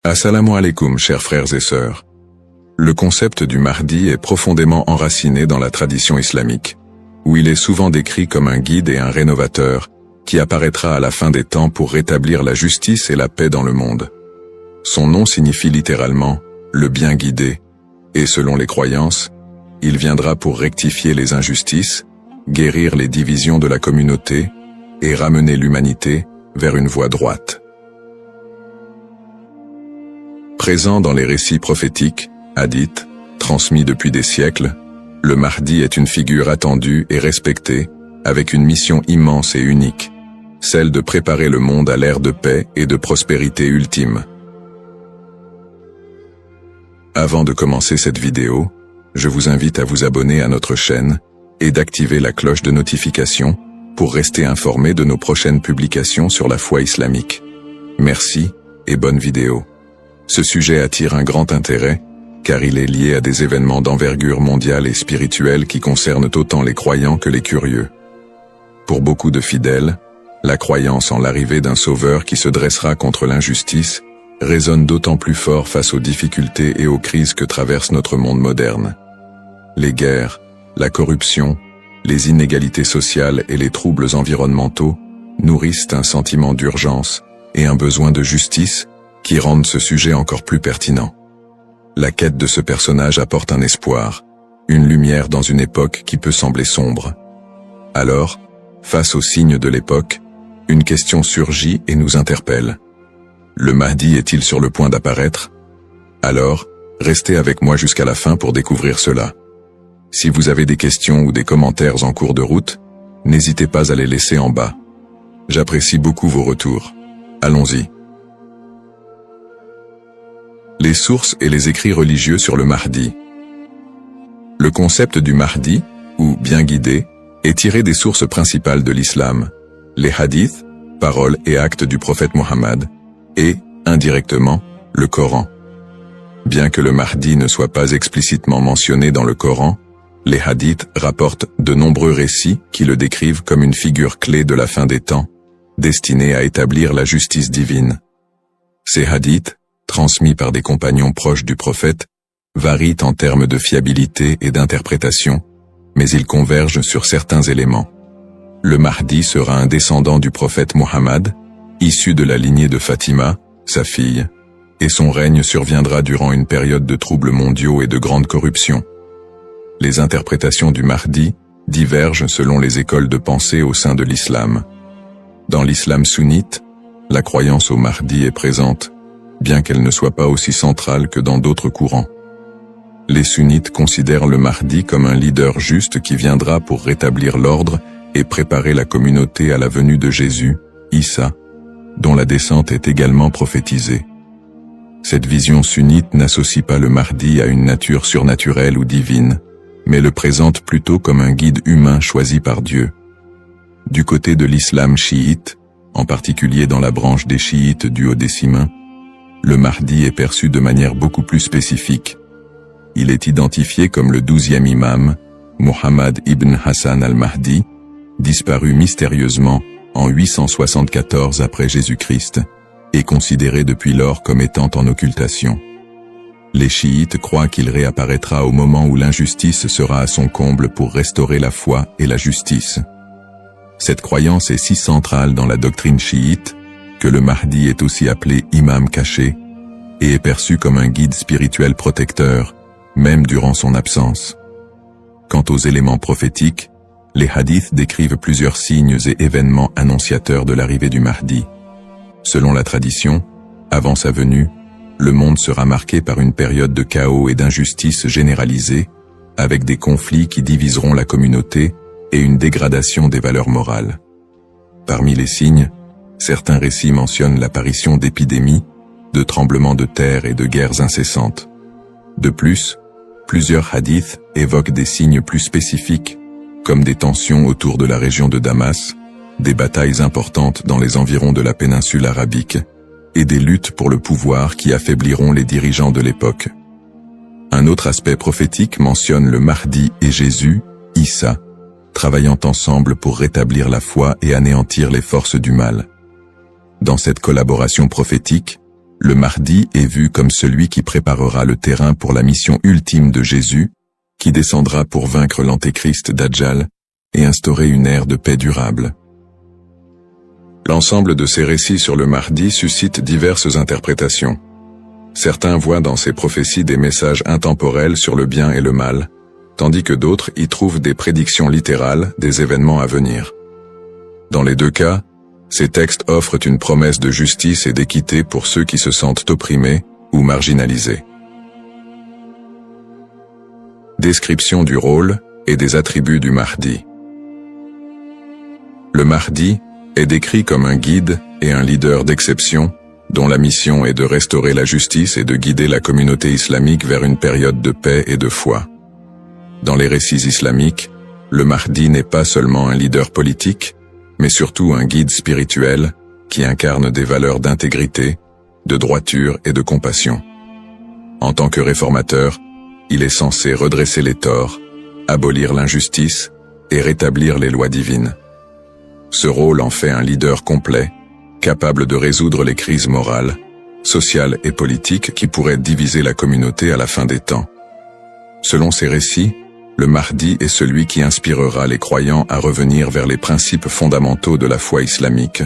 Assalamu alaikum, chers frères et sœurs. Le concept du Mahdi est profondément enraciné dans la tradition islamique, où il est souvent décrit comme un guide et un rénovateur, qui apparaîtra à la fin des temps pour rétablir la justice et la paix dans le monde. Son nom signifie littéralement « le bien guidé », et selon les croyances, il viendra pour rectifier les injustices, guérir les divisions de la communauté et ramener l'humanité vers une voie droite. Présent dans les récits prophétiques, hadiths, transmis depuis des siècles, le Mahdi est une figure attendue et respectée, avec une mission immense et unique, celle de préparer le monde à l'ère de paix et de prospérité ultime. Avant de commencer cette vidéo, je vous invite à vous abonner à notre chaîne et d'activer la cloche de notification pour rester informé de nos prochaines publications sur la foi islamique. Merci et bonne vidéo. Ce sujet attire un grand intérêt, car il est lié à des événements d'envergure mondiale et spirituelle qui concernent autant les croyants que les curieux. Pour beaucoup de fidèles, la croyance en l'arrivée d'un sauveur qui se dressera contre l'injustice résonne d'autant plus fort face aux difficultés et aux crises que traverse notre monde moderne. Les guerres, la corruption, les inégalités sociales et les troubles environnementaux nourrissent un sentiment d'urgence et un besoin de justice qui rendent ce sujet encore plus pertinent. La quête de ce personnage apporte un espoir, une lumière dans une époque qui peut sembler sombre. Alors, face aux signes de l'époque, une question surgit et nous interpelle. Le Mahdi est-il sur le point d'apparaître? Alors, restez avec moi jusqu'à la fin pour découvrir cela. Si vous avez des questions ou des commentaires en cours de route, n'hésitez pas à les laisser en bas. J'apprécie beaucoup vos retours. Allons-y. Les sources et les écrits religieux sur le Mahdi. Le concept du Mahdi, ou bien guidé, est tiré des sources principales de l'islam, les hadiths, paroles et actes du prophète Mohammed, et, indirectement, le Coran. Bien que le Mahdi ne soit pas explicitement mentionné dans le Coran, les hadiths rapportent de nombreux récits qui le décrivent comme une figure clé de la fin des temps, destinée à établir la justice divine. Ces hadiths, transmis par des compagnons proches du prophète, varient en termes de fiabilité et d'interprétation, mais ils convergent sur certains éléments. Le Mahdi sera un descendant du prophète Mohammed, issu de la lignée de Fatima, sa fille, et son règne surviendra durant une période de troubles mondiaux et de grande corruption. Les interprétations du Mahdi divergent selon les écoles de pensée au sein de l'islam. Dans l'islam sunnite, la croyance au Mahdi est présente, bien qu'elle ne soit pas aussi centrale que dans d'autres courants. Les sunnites considèrent le Mahdi comme un leader juste qui viendra pour rétablir l'ordre et préparer la communauté à la venue de Jésus, Issa, dont la descente est également prophétisée. Cette vision sunnite n'associe pas le Mahdi à une nature surnaturelle ou divine, mais le présente plutôt comme un guide humain choisi par Dieu. Du côté de l'islam chiite, en particulier dans la branche des chiites duodécimains, le Mahdi est perçu de manière beaucoup plus spécifique. Il est identifié comme le 12e imam, Muhammad ibn Hassan al-Mahdi, disparu mystérieusement en 874 après Jésus-Christ, et considéré depuis lors comme étant en occultation. Les chiites croient qu'il réapparaîtra au moment où l'injustice sera à son comble pour restaurer la foi et la justice. Cette croyance est si centrale dans la doctrine chiite que le Mahdi est aussi appelé imam caché et est perçu comme un guide spirituel protecteur, même durant son absence. Quant aux éléments prophétiques, les hadiths décrivent plusieurs signes et événements annonciateurs de l'arrivée du Mahdi. Selon la tradition, avant sa venue, le monde sera marqué par une période de chaos et d'injustice généralisée, avec des conflits qui diviseront la communauté et une dégradation des valeurs morales. Parmi les signes, certains récits mentionnent l'apparition d'épidémies, de tremblements de terre et de guerres incessantes. De plus, plusieurs hadiths évoquent des signes plus spécifiques, comme des tensions autour de la région de Damas, des batailles importantes dans les environs de la péninsule arabique, et des luttes pour le pouvoir qui affaibliront les dirigeants de l'époque. Un autre aspect prophétique mentionne le Mahdi et Jésus, Issa, travaillant ensemble pour rétablir la foi et anéantir les forces du mal. Dans cette collaboration prophétique, le Mahdi est vu comme celui qui préparera le terrain pour la mission ultime de Jésus, qui descendra pour vaincre l'antéchrist Dajjal et instaurer une ère de paix durable. L'ensemble de ces récits sur le Mahdi suscite diverses interprétations. Certains voient dans ces prophéties des messages intemporels sur le bien et le mal, tandis que d'autres y trouvent des prédictions littérales des événements à venir. Dans les deux cas, ces textes offrent une promesse de justice et d'équité pour ceux qui se sentent opprimés ou marginalisés. Description du rôle et des attributs du Mahdi. Le Mahdi est décrit comme un guide et un leader d'exception, dont la mission est de restaurer la justice et de guider la communauté islamique vers une période de paix et de foi. Dans les récits islamiques, le Mahdi n'est pas seulement un leader politique, mais surtout un guide spirituel qui incarne des valeurs d'intégrité, de droiture et de compassion. En tant que réformateur, il est censé redresser les torts, abolir l'injustice et rétablir les lois divines. Ce rôle en fait un leader complet, capable de résoudre les crises morales, sociales et politiques qui pourraient diviser la communauté à la fin des temps. Selon ces récits, le Mahdi est celui qui inspirera les croyants à revenir vers les principes fondamentaux de la foi islamique,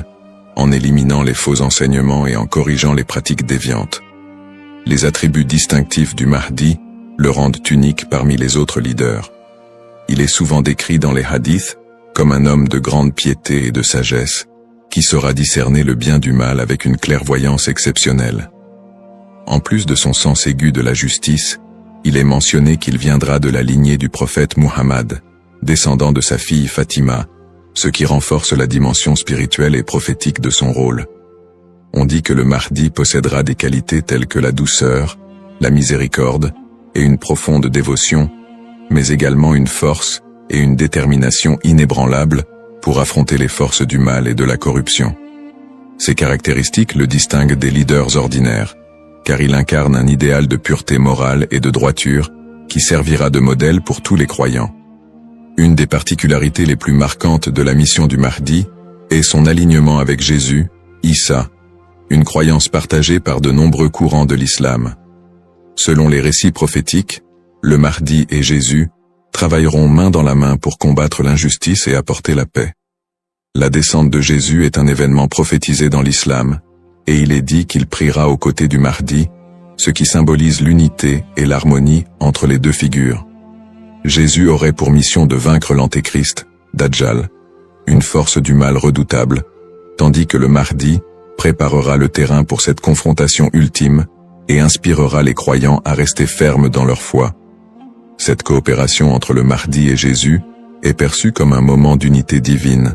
en éliminant les faux enseignements et en corrigeant les pratiques déviantes. Les attributs distinctifs du Mahdi le rendent unique parmi les autres leaders. Il est souvent décrit dans les hadiths comme un homme de grande piété et de sagesse, qui saura discerner le bien du mal avec une clairvoyance exceptionnelle. En plus de son sens aigu de la justice, il est mentionné qu'il viendra de la lignée du prophète Muhammad, descendant de sa fille Fatima, ce qui renforce la dimension spirituelle et prophétique de son rôle. On dit que le Mahdi possédera des qualités telles que la douceur, la miséricorde et une profonde dévotion, mais également une force et une détermination inébranlables pour affronter les forces du mal et de la corruption. Ces caractéristiques le distinguent des leaders ordinaires, car il incarne un idéal de pureté morale et de droiture qui servira de modèle pour tous les croyants. Une des particularités les plus marquantes de la mission du Mahdi est son alignement avec Jésus, Issa, une croyance partagée par de nombreux courants de l'islam. Selon les récits prophétiques, le Mahdi et Jésus travailleront main dans la main pour combattre l'injustice et apporter la paix. La descente de Jésus est un événement prophétisé dans l'islam, et il est dit qu'il priera aux côtés du Mahdi, ce qui symbolise l'unité et l'harmonie entre les deux figures. Jésus aurait pour mission de vaincre l'antéchrist, Dajjal, une force du mal redoutable, tandis que le Mahdi préparera le terrain pour cette confrontation ultime et inspirera les croyants à rester fermes dans leur foi. Cette coopération entre le Mahdi et Jésus est perçue comme un moment d'unité divine,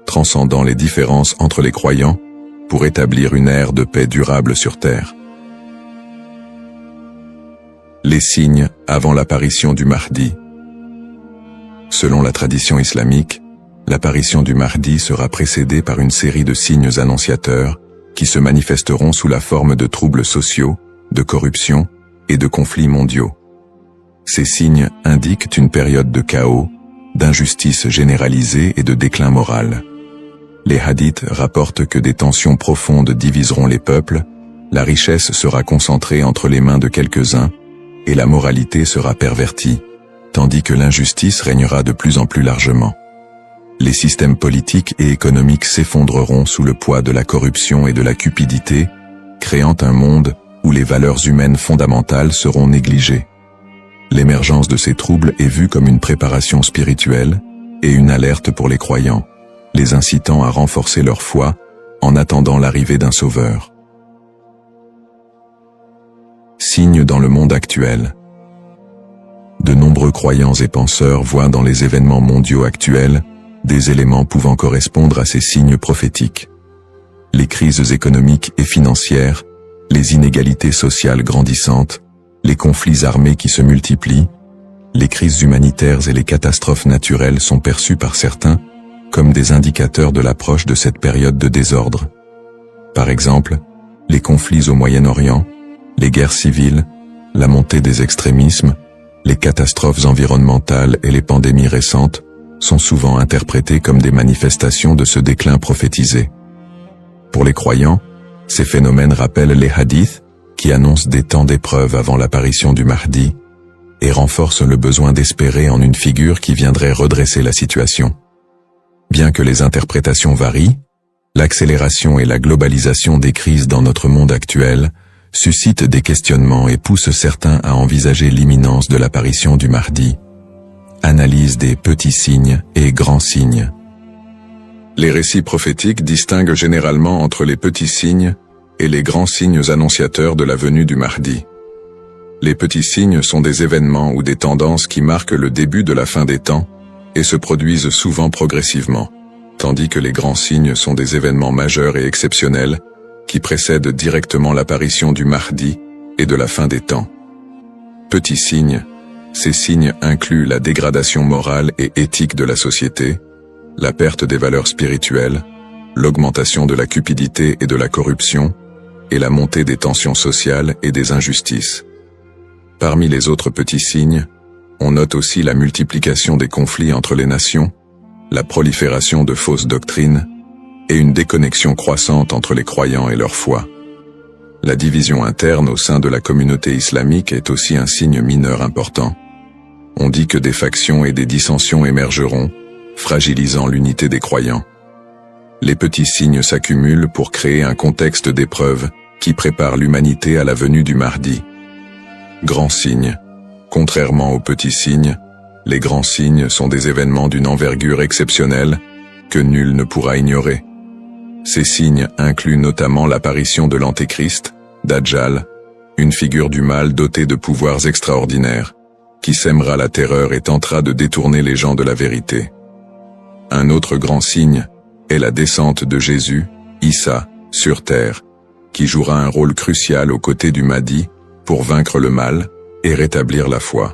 transcendant les différences entre les croyants pour établir une ère de paix durable sur terre. Les signes avant l'apparition du Mahdi. Selon la tradition islamique, l'apparition du Mahdi sera précédée par une série de signes annonciateurs qui se manifesteront sous la forme de troubles sociaux, de corruption et de conflits mondiaux. Ces signes indiquent une période de chaos, d'injustice généralisée et de déclin moral. Les hadiths rapportent que des tensions profondes diviseront les peuples, la richesse sera concentrée entre les mains de quelques-uns, et la moralité sera pervertie, tandis que l'injustice régnera de plus en plus largement. Les systèmes politiques et économiques s'effondreront sous le poids de la corruption et de la cupidité, créant un monde où les valeurs humaines fondamentales seront négligées. L'émergence de ces troubles est vue comme une préparation spirituelle et une alerte pour les croyants, les incitant à renforcer leur foi en attendant l'arrivée d'un sauveur. Signes dans le monde actuel. De nombreux croyants et penseurs voient dans les événements mondiaux actuels des éléments pouvant correspondre à ces signes prophétiques. Les crises économiques et financières, les inégalités sociales grandissantes, les conflits armés qui se multiplient, les crises humanitaires et les catastrophes naturelles sont perçus par certains comme des indicateurs de l'approche de cette période de désordre. Par exemple, les conflits au Moyen-Orient, les guerres civiles, la montée des extrémismes, les catastrophes environnementales et les pandémies récentes sont souvent interprétés comme des manifestations de ce déclin prophétisé. Pour les croyants, Ces phénomènes rappellent les hadiths, qui annoncent des temps d'épreuve avant l'apparition du Mahdi, et renforcent le besoin d'espérer en une figure qui viendrait redresser la situation. Bien que les interprétations varient, l'accélération et la globalisation des crises dans notre monde actuel suscitent des questionnements et poussent certains à envisager l'imminence de l'apparition du Mahdi. Analyse des petits signes et grands signes. Les récits prophétiques distinguent généralement entre les petits signes et les grands signes annonciateurs de la venue du Mahdi. Les petits signes sont des événements ou des tendances qui marquent le début de la fin des temps et se produisent souvent progressivement, tandis que les grands signes sont des événements majeurs et exceptionnels qui précèdent directement l'apparition du Mahdi et de la fin des temps. Petits signes, ces signes incluent la dégradation morale et éthique de la société, la perte des valeurs spirituelles, l'augmentation de la cupidité et de la corruption, et la montée des tensions sociales et des injustices. Parmi les autres petits signes, on note aussi la multiplication des conflits entre les nations, la prolifération de fausses doctrines, et une déconnexion croissante entre les croyants et leur foi. La division interne au sein de la communauté islamique est aussi un signe mineur important. On dit que des factions et des dissensions émergeront, fragilisant l'unité des croyants. Les petits signes s'accumulent pour créer un contexte d'épreuve qui prépare l'humanité à la venue du Mahdi. Grands signes. Contrairement aux petits signes, les grands signes sont des événements d'une envergure exceptionnelle que nul ne pourra ignorer. Ces signes incluent notamment l'apparition de l'Antéchrist, Dajjal, une figure du mal dotée de pouvoirs extraordinaires, qui sèmera la terreur et tentera de détourner les gens de la vérité. Un autre grand signe est la descente de Jésus, Issa, sur terre, qui jouera un rôle crucial aux côtés du Mahdi pour vaincre le mal et rétablir la foi.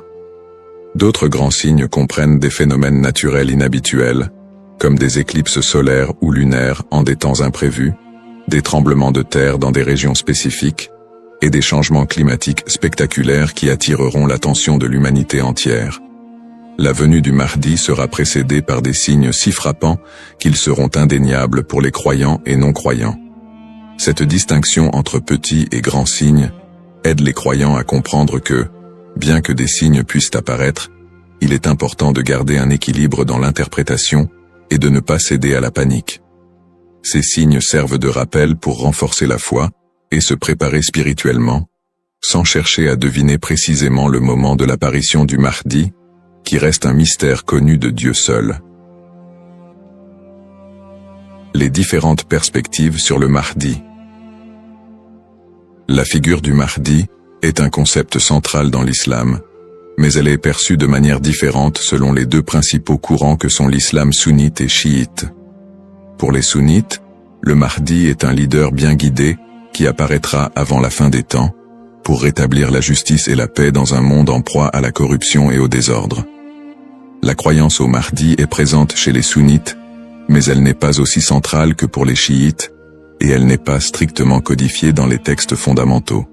D'autres grands signes comprennent des phénomènes naturels inhabituels, comme des éclipses solaires ou lunaires en des temps imprévus, des tremblements de terre dans des régions spécifiques, et des changements climatiques spectaculaires qui attireront l'attention de l'humanité entière. La venue du Mahdi sera précédée par des signes si frappants qu'ils seront indéniables pour les croyants et non-croyants. Cette distinction entre petits et grands signes aide les croyants à comprendre que, bien que des signes puissent apparaître, il est important de garder un équilibre dans l'interprétation et de ne pas céder à la panique. Ces signes servent de rappel pour renforcer la foi et se préparer spirituellement, sans chercher à deviner précisément le moment de l'apparition du Mahdi, qui reste un mystère connu de Dieu seul. Les différentes perspectives sur le Mahdi. La figure du Mahdi est un concept central dans l'islam, mais elle est perçue de manière différente selon les deux principaux courants que sont l'islam sunnite et chiite. Pour les sunnites, le Mahdi est un leader bien guidé qui apparaîtra avant la fin des temps, pour rétablir la justice et la paix dans un monde en proie à la corruption et au désordre. La croyance au Mahdi est présente chez les sunnites, mais elle n'est pas aussi centrale que pour les chiites, et elle n'est pas strictement codifiée dans les textes fondamentaux.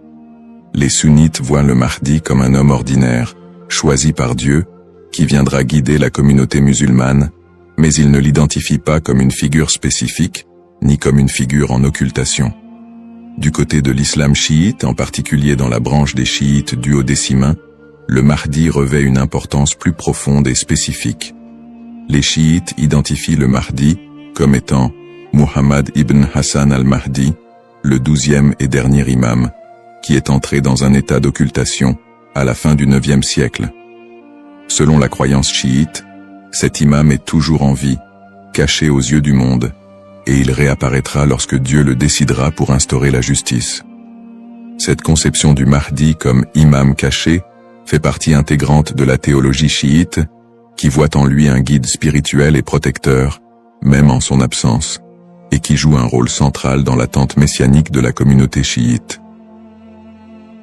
Les sunnites voient le Mahdi comme un homme ordinaire, choisi par Dieu, qui viendra guider la communauté musulmane, mais ils ne l'identifient pas comme une figure spécifique, ni comme une figure en occultation. Du côté de l'islam chiite, en particulier dans la branche des chiites duodécimains, le Mahdi revêt une importance plus profonde et spécifique. Les chiites identifient le Mahdi comme étant Muhammad ibn Hassan al-Mahdi, le 12e et dernier imam, qui est entré dans un état d'occultation à la fin du 9e siècle. Selon la croyance chiite, cet imam est toujours en vie, caché aux yeux du monde, et il réapparaîtra lorsque Dieu le décidera pour instaurer la justice. Cette conception du Mahdi comme imam caché fait partie intégrante de la théologie chiite, qui voit en lui un guide spirituel et protecteur, même en son absence, et qui joue un rôle central dans l'attente messianique de la communauté chiite.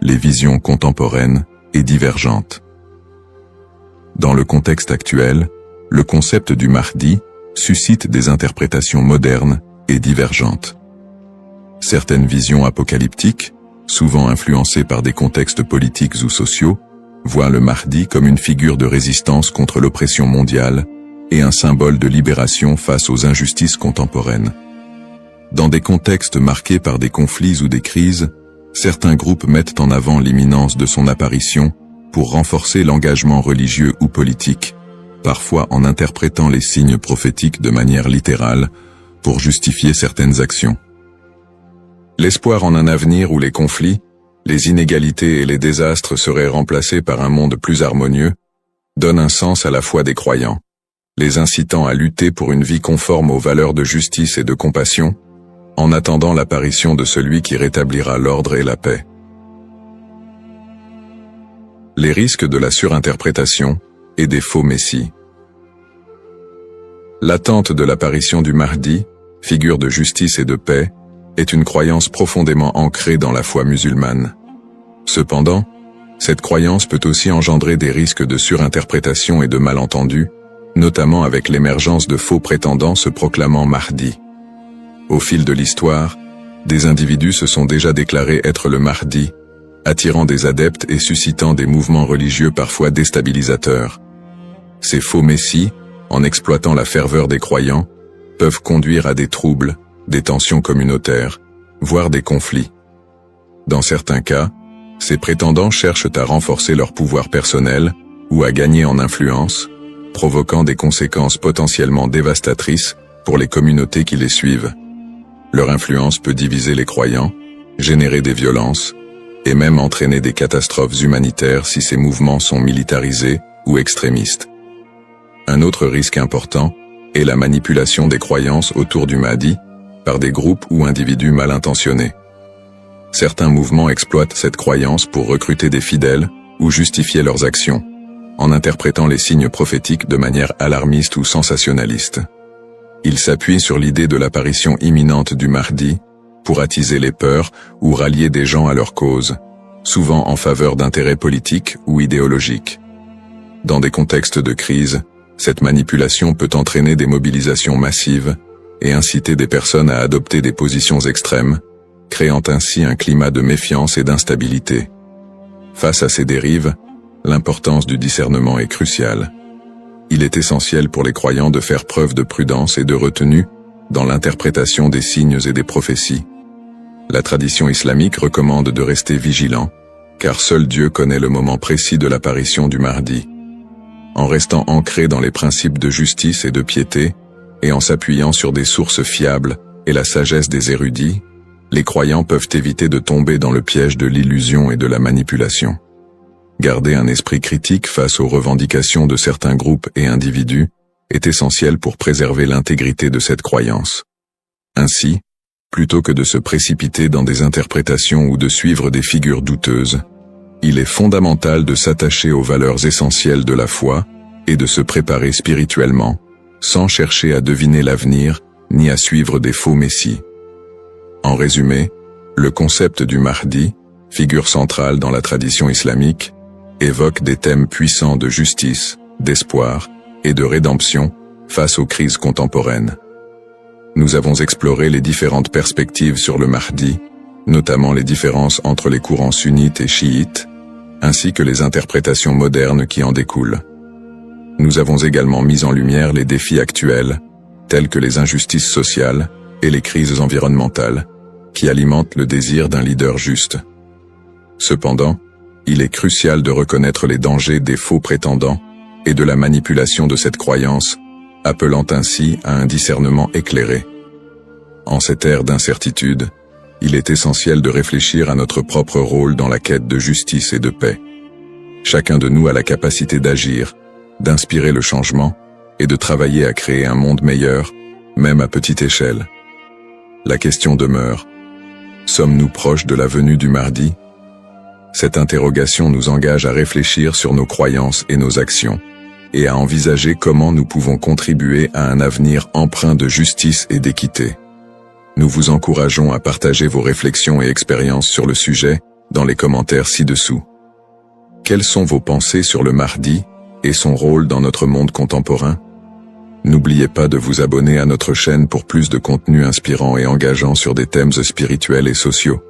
Les visions contemporaines et divergentes. Dans le contexte actuel, le concept du Mahdi suscite des interprétations modernes et divergentes. Certaines visions apocalyptiques, souvent influencées par des contextes politiques ou sociaux, voient le Mahdi comme une figure de résistance contre l'oppression mondiale et un symbole de libération face aux injustices contemporaines. Dans des contextes marqués par des conflits ou des crises, certains groupes mettent en avant l'imminence de son apparition pour renforcer l'engagement religieux ou politique, parfois en interprétant les signes prophétiques de manière littérale pour justifier certaines actions. L'espoir en un avenir où les conflits, les inégalités et les désastres seraient remplacés par un monde plus harmonieux donne un sens à la foi des croyants, les incitant à lutter pour une vie conforme aux valeurs de justice et de compassion, en attendant l'apparition de celui qui rétablira l'ordre et la paix. Les risques de la surinterprétation et des faux messies. L'attente de l'apparition du Mahdi, figure de justice et de paix, est une croyance profondément ancrée dans la foi musulmane. Cependant, cette croyance peut aussi engendrer des risques de surinterprétation et de malentendus, notamment avec l'émergence de faux prétendants se proclamant Mahdi. Au fil de l'histoire, des individus se sont déjà déclarés être le Mahdi, attirant des adeptes et suscitant des mouvements religieux parfois déstabilisateurs. Ces faux messies, en exploitant la ferveur des croyants, peuvent conduire à des troubles, des tensions communautaires, voire des conflits. Dans certains cas, ces prétendants cherchent à renforcer leur pouvoir personnel ou à gagner en influence, provoquant des conséquences potentiellement dévastatrices pour les communautés qui les suivent. Leur influence peut diviser les croyants, générer des violences, et même entraîner des catastrophes humanitaires si ces mouvements sont militarisés ou extrémistes. Un autre risque important est la manipulation des croyances autour du Mahdi par des groupes ou individus mal intentionnés. Certains mouvements exploitent cette croyance pour recruter des fidèles ou justifier leurs actions, en interprétant les signes prophétiques de manière alarmiste ou sensationnaliste. Ils s'appuient sur l'idée de l'apparition imminente du Mahdi pour attiser les peurs ou rallier des gens à leur cause, souvent en faveur d'intérêts politiques ou idéologiques. Dans des contextes de crise, cette manipulation peut entraîner des mobilisations massives et inciter des personnes à adopter des positions extrêmes, créant ainsi un climat de méfiance et d'instabilité. Face à ces dérives, l'importance du discernement est cruciale. Il est essentiel pour les croyants de faire preuve de prudence et de retenue dans l'interprétation des signes et des prophéties. La tradition islamique recommande de rester vigilant, car seul Dieu connaît le moment précis de l'apparition du Mahdi. En restant ancré dans les principes de justice et de piété, et en s'appuyant sur des sources fiables et la sagesse des érudits, les croyants peuvent éviter de tomber dans le piège de l'illusion et de la manipulation. Garder un esprit critique face aux revendications de certains groupes et individus est essentiel pour préserver l'intégrité de cette croyance. Ainsi, plutôt que de se précipiter dans des interprétations ou de suivre des figures douteuses, il est fondamental de s'attacher aux valeurs essentielles de la foi et de se préparer spirituellement, sans chercher à deviner l'avenir ni à suivre des faux messies. En résumé, le concept du Mahdi, figure centrale dans la tradition islamique, évoque des thèmes puissants de justice, d'espoir et de rédemption face aux crises contemporaines. Nous avons exploré les différentes perspectives sur le Mahdi, notamment les différences entre les courants sunnites et chiites, ainsi que les interprétations modernes qui en découlent. Nous avons également mis en lumière les défis actuels, tels que les injustices sociales et les crises environnementales, qui alimentent le désir d'un leader juste. Cependant, il est crucial de reconnaître les dangers des faux prétendants et de la manipulation de cette croyance, appelant ainsi à un discernement éclairé. En cette ère d'incertitude, il est essentiel de réfléchir à notre propre rôle dans la quête de justice et de paix. Chacun de nous a la capacité d'agir, d'inspirer le changement et de travailler à créer un monde meilleur, même à petite échelle. La question demeure: sommes-nous proches de la venue du Mahdi? Cette interrogation nous engage à réfléchir sur nos croyances et nos actions, et à envisager comment nous pouvons contribuer à un avenir empreint de justice et d'équité. Nous vous encourageons à partager vos réflexions et expériences sur le sujet dans les commentaires ci-dessous. Quelles sont vos pensées sur le Mahdi et son rôle dans notre monde contemporain? N'oubliez pas de vous abonner à notre chaîne pour plus de contenu inspirant et engageant sur des thèmes spirituels et sociaux.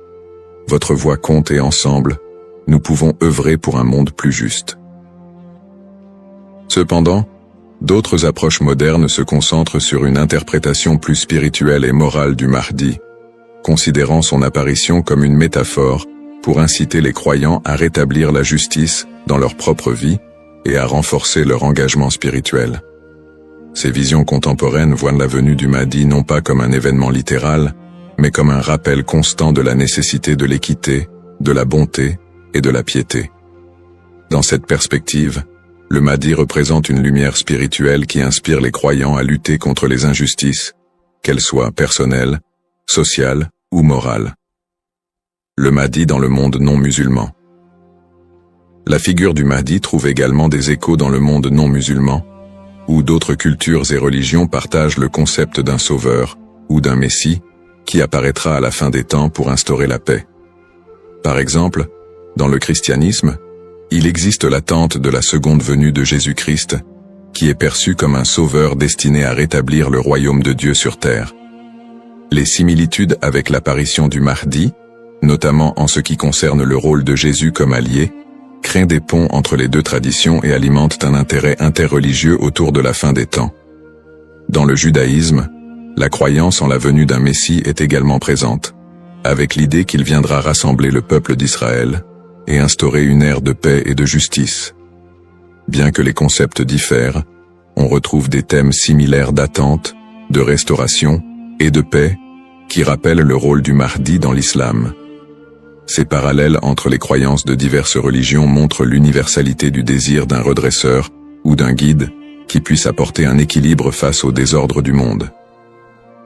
Votre voix compte et ensemble, nous pouvons œuvrer pour un monde plus juste. Cependant, D'autres approches modernes se concentrent sur une interprétation plus spirituelle et morale du Mahdi, considérant son apparition comme une métaphore pour inciter les croyants à rétablir la justice dans leur propre vie et à renforcer leur engagement spirituel. Ces visions contemporaines voient la venue du Mahdi non pas comme un événement littéral, mais comme un rappel constant de la nécessité de l'équité, de la bonté et de la piété. Dans cette perspective, le Mahdi représente une lumière spirituelle qui inspire les croyants à lutter contre les injustices, qu'elles soient personnelles, sociales ou morales. Le Mahdi dans le monde non musulman. La figure du Mahdi trouve également des échos dans le monde non musulman, où d'autres cultures et religions partagent le concept d'un sauveur ou d'un messie qui apparaîtra à la fin des temps pour instaurer la paix. Par exemple, dans le christianisme, il existe l'attente de la seconde venue de Jésus-Christ, qui est perçu comme un sauveur destiné à rétablir le royaume de Dieu sur terre. Les similitudes avec l'apparition du Mahdi, notamment en ce qui concerne le rôle de Jésus comme allié, créent des ponts entre les deux traditions et alimentent un intérêt interreligieux autour de la fin des temps. Dans le judaïsme, la croyance en la venue d'un Messie est également présente, avec l'idée qu'il viendra rassembler le peuple d'Israël et instaurer une ère de paix et de justice. Bien que les concepts diffèrent, on retrouve des thèmes similaires d'attente, de restauration et de paix qui rappellent le rôle du Mahdi dans l'islam. Ces parallèles entre les croyances de diverses religions montrent l'universalité du désir d'un redresseur ou d'un guide qui puisse apporter un équilibre face au désordre du monde.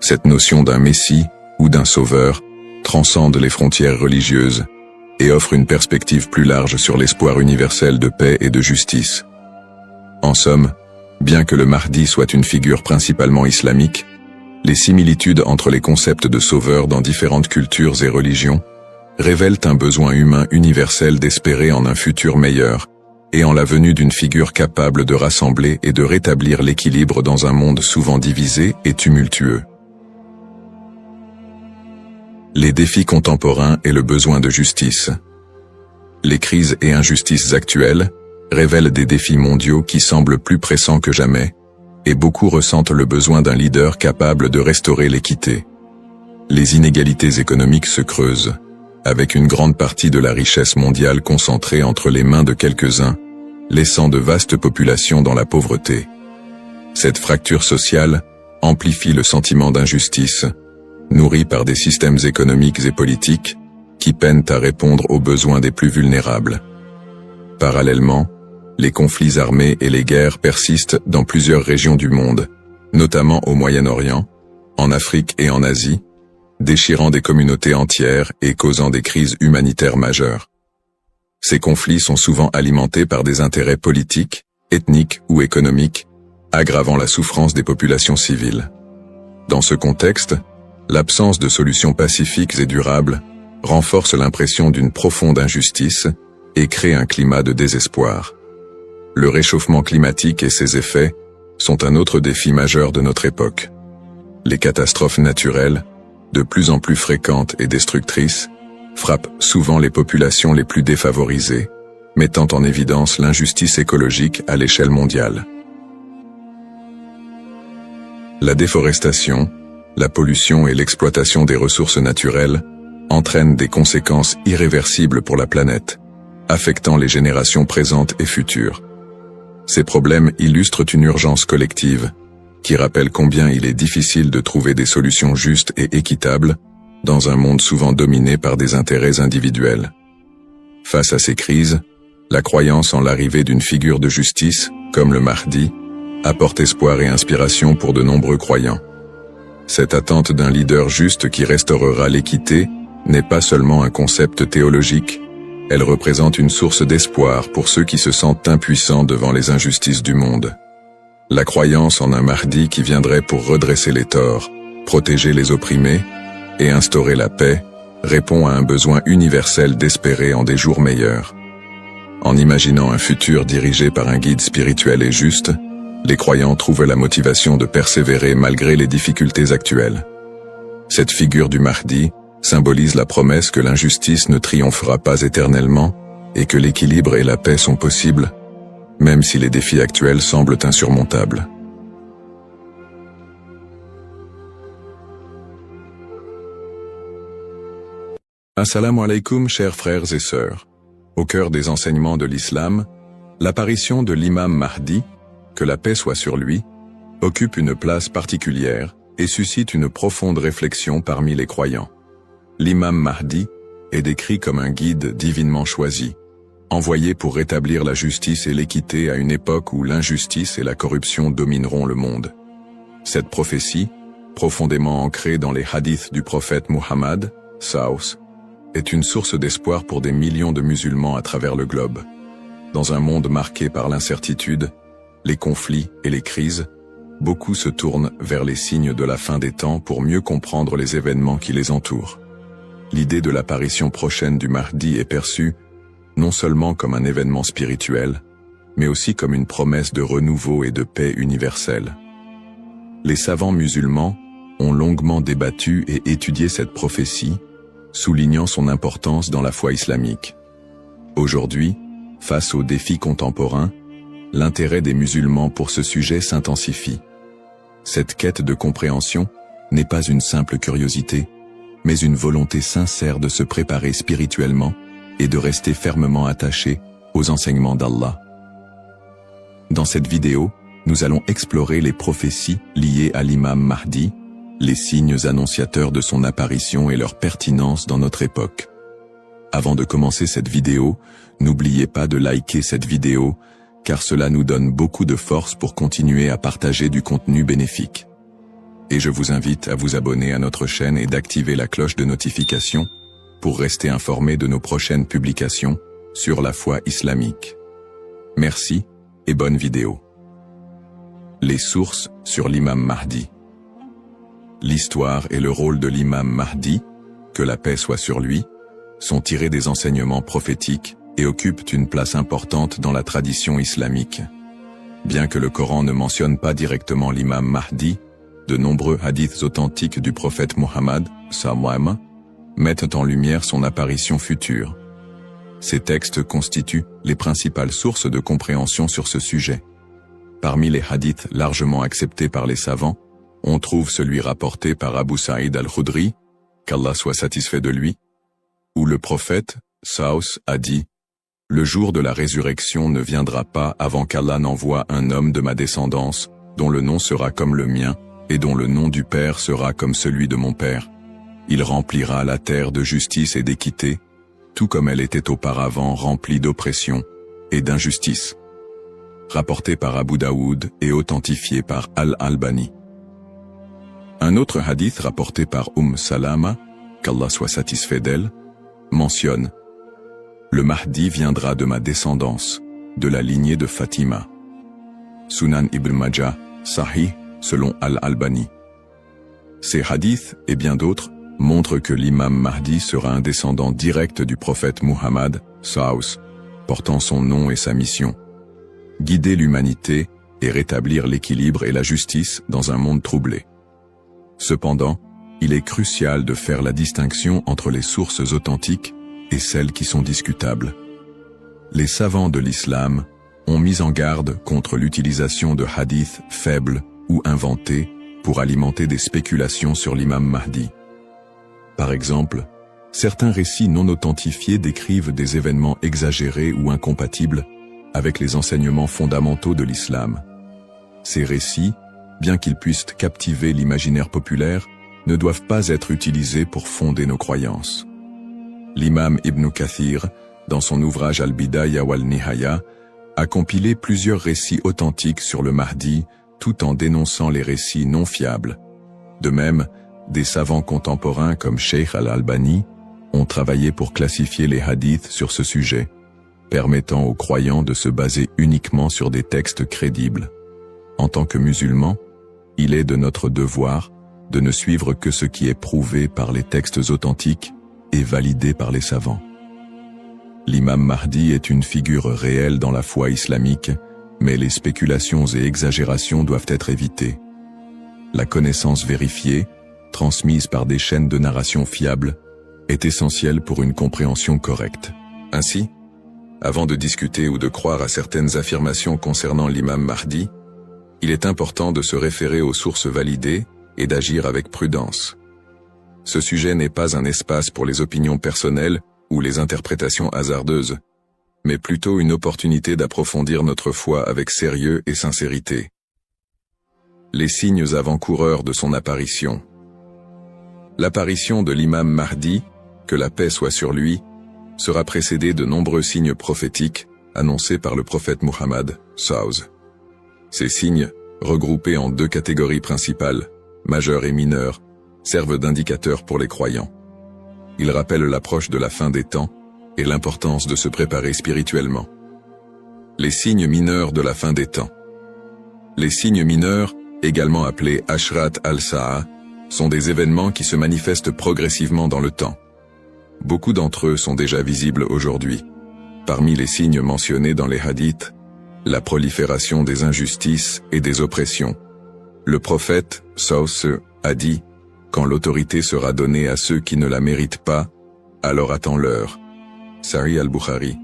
Cette notion d'un messie ou d'un sauveur transcende les frontières religieuses et offre une perspective plus large sur l'espoir universel de paix et de justice. En somme, bien que le Mahdi soit une figure principalement islamique, les similitudes entre les concepts de sauveur dans différentes cultures et religions révèlent un besoin humain universel d'espérer en un futur meilleur et en la venue d'une figure capable de rassembler et de rétablir l'équilibre dans un monde souvent divisé et tumultueux. Les défis contemporains et le besoin de justice. Les crises et injustices actuelles révèlent des défis mondiaux qui semblent plus pressants que jamais, et beaucoup ressentent le besoin d'un leader capable de restaurer l'équité. Les inégalités économiques se creusent, avec une grande partie de la richesse mondiale concentrée entre les mains de quelques-uns, laissant de vastes populations dans la pauvreté. Cette fracture sociale amplifie le sentiment d'injustice, nourri par des systèmes économiques et politiques qui peinent à répondre aux besoins des plus vulnérables. Parallèlement, les conflits armés et les guerres persistent dans plusieurs régions du monde, notamment au Moyen-Orient, en Afrique et en Asie, déchirant des communautés entières et causant des crises humanitaires majeures. Ces conflits sont souvent alimentés par des intérêts politiques, ethniques ou économiques, aggravant la souffrance des populations civiles. Dans ce contexte, l'absence de solutions pacifiques et durables renforce l'impression d'une profonde injustice et crée un climat de désespoir. Le réchauffement climatique et ses effets sont un autre défi majeur de notre époque. Les catastrophes naturelles, de plus en plus fréquentes et destructrices, frappent souvent les populations les plus défavorisées, mettant en évidence l'injustice écologique à l'échelle mondiale. La déforestation, la pollution et l'exploitation des ressources naturelles entraînent des conséquences irréversibles pour la planète, affectant les générations présentes et futures. Ces problèmes illustrent une urgence collective, qui rappelle combien il est difficile de trouver des solutions justes et équitables dans un monde souvent dominé par des intérêts individuels. Face à ces crises, la croyance en l'arrivée d'une figure de justice, comme le Mahdi, apporte espoir et inspiration pour de nombreux croyants. Cette attente d'un leader juste qui restaurera l'équité n'est pas seulement un concept théologique, elle représente une source d'espoir pour ceux qui se sentent impuissants devant les injustices du monde. La croyance en un Mahdi qui viendrait pour redresser les torts, protéger les opprimés et instaurer la paix répond à un besoin universel d'espérer en des jours meilleurs. En imaginant un futur dirigé par un guide spirituel et juste, les croyants trouvent la motivation de persévérer malgré les difficultés actuelles. Cette figure du Mahdi symbolise la promesse que l'injustice ne triomphera pas éternellement et que l'équilibre et la paix sont possibles, même si les défis actuels semblent insurmontables. Assalamu alaikum, chers frères et sœurs. Au cœur des enseignements de l'islam, l'apparition de l'imam Mahdi, que la paix soit sur lui, occupe une place particulière et suscite une profonde réflexion parmi les croyants. L'imam Mahdi est décrit comme un guide divinement choisi, envoyé pour rétablir la justice et l'équité à une époque où l'injustice et la corruption domineront le monde. Cette prophétie, profondément ancrée dans les hadiths du prophète Muhammad, Saus, est une source d'espoir pour des millions de musulmans à travers le globe. Dans un monde marqué par l'incertitude, les conflits et les crises, beaucoup se tournent vers les signes de la fin des temps pour mieux comprendre les événements qui les entourent. L'idée de l'apparition prochaine du Mahdi est perçue non seulement comme un événement spirituel, mais aussi comme une promesse de renouveau et de paix universelle. Les savants musulmans ont longuement débattu et étudié cette prophétie, soulignant son importance dans la foi islamique. Aujourd'hui, face aux défis contemporains, l'intérêt des musulmans pour ce sujet s'intensifie. Cette quête de compréhension n'est pas une simple curiosité, mais une volonté sincère de se préparer spirituellement et de rester fermement attaché aux enseignements d'Allah. Dans cette vidéo, nous allons explorer les prophéties liées à l'imam Mahdi, les signes annonciateurs de son apparition et leur pertinence dans notre époque. Avant de commencer cette vidéo, n'oubliez pas de liker cette vidéo, car cela nous donne beaucoup de force pour continuer à partager du contenu bénéfique. Et je vous invite à vous abonner à notre chaîne et d'activer la cloche de notification pour rester informé de nos prochaines publications sur la foi islamique. Merci et bonne vidéo. Les sources sur l'imam Mahdi. L'histoire et le rôle de l'imam Mahdi, que la paix soit sur lui, sont tirés des enseignements prophétiques et occupent une place importante dans la tradition islamique. Bien que le Coran ne mentionne pas directement l'imam Mahdi, de nombreux hadiths authentiques du prophète Muhammad, sallam, mettent en lumière son apparition future. Ces textes constituent les principales sources de compréhension sur ce sujet. Parmi les hadiths largement acceptés par les savants, on trouve celui rapporté par Abu Saïd al-Khudri, qu'Allah soit satisfait de lui, où le prophète, Saus, a dit « Le jour de la résurrection ne viendra pas avant qu'Allah n'envoie un homme de ma descendance, dont le nom sera comme le mien, et dont le nom du Père sera comme celui de mon Père. Il remplira la terre de justice et d'équité, tout comme elle était auparavant remplie d'oppression et d'injustice. » Rapporté par Abu Daoud et authentifié par Al-Albani. Un autre hadith rapporté par Salama, qu'Allah soit satisfait d'elle, mentionne « Le Mahdi viendra de ma descendance, de la lignée de Fatima. » Sunan Ibn Majah, Sahih, selon Al-Albani. Ces hadiths, et bien d'autres, montrent que l'imam Mahdi sera un descendant direct du prophète Muhammad, Saus, portant son nom et sa mission. Guider l'humanité et rétablir l'équilibre et la justice dans un monde troublé. Cependant, il est crucial de faire la distinction entre les sources authentiques et celles qui sont discutables. Les savants de l'islam ont mis en garde contre l'utilisation de hadiths faibles ou inventés pour alimenter des spéculations sur l'imam Mahdi. Par exemple, certains récits non authentifiés décrivent des événements exagérés ou incompatibles avec les enseignements fondamentaux de l'islam. Ces récits, bien qu'ils puissent captiver l'imaginaire populaire, ne doivent pas être utilisés pour fonder nos croyances. L'imam Ibn Kathir, dans son ouvrage Al-Bidaya wal-Nihaya, a compilé plusieurs récits authentiques sur le Mahdi, tout en dénonçant les récits non fiables. De même, des savants contemporains comme Sheikh Al-Albani ont travaillé pour classifier les hadiths sur ce sujet, permettant aux croyants de se baser uniquement sur des textes crédibles. En tant que musulmans, il est de notre devoir de ne suivre que ce qui est prouvé par les textes authentiques et validé par les savants. L'imam Mahdi est une figure réelle dans la foi islamique, mais les spéculations et exagérations doivent être évitées. La connaissance vérifiée, transmise par des chaînes de narration fiables, est essentielle pour une compréhension correcte. Ainsi, Avant de discuter ou de croire à certaines affirmations concernant l'imam Mahdi, il est important de se référer aux sources validées et d'agir avec prudence. Ce sujet n'est pas un espace pour les opinions personnelles ou les interprétations hasardeuses, mais plutôt une opportunité d'approfondir notre foi avec sérieux et sincérité. Les signes avant-coureurs de son apparition. L'apparition de l'imam Mahdi, que la paix soit sur lui, sera précédée de nombreux signes prophétiques annoncés par le prophète Muhammad s.a.w. Ces signes, regroupés en deux catégories principales, majeurs et mineurs, servent d'indicateurs pour les croyants. Ils rappellent l'approche de la fin des temps et l'importance de se préparer spirituellement. Les signes mineurs de la fin des temps. Les signes mineurs, également appelés Ashrat al-Sa'a, sont des événements qui se manifestent progressivement dans le temps. Beaucoup d'entre eux sont déjà visibles aujourd'hui. Parmi les signes mentionnés dans les hadiths, la prolifération des injustices et des oppressions. Le prophète, sallallahu a dit, « Quand l'autorité sera donnée à ceux qui ne la méritent pas, alors attends-leur. » Sahih al-Bukhari.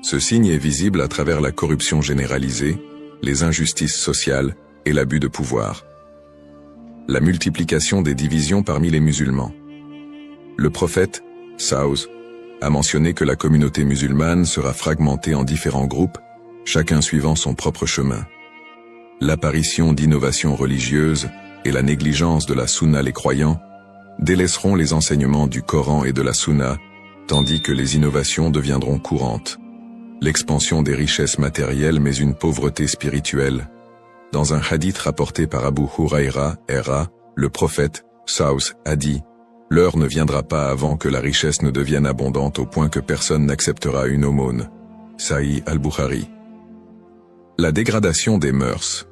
Ce signe est visible à travers la corruption généralisée, les injustices sociales et l'abus de pouvoir. La multiplication des divisions parmi les musulmans. Le prophète, sallallahu, a mentionné que la communauté musulmane sera fragmentée en différents groupes, chacun suivant son propre chemin. L'apparition d'innovations religieuses et la négligence de la sunna les croyants délaisseront les enseignements du Coran et de la sunna, tandis que les innovations deviendront courantes. L'expansion des richesses matérielles mais une pauvreté spirituelle. Dans un hadith rapporté par Abu Huraira, le prophète, sallallahu, a dit « L'heure ne viendra pas avant que la richesse ne devienne abondante au point que personne n'acceptera une aumône. » Sahih al-Bukhari. La dégradation des mœurs.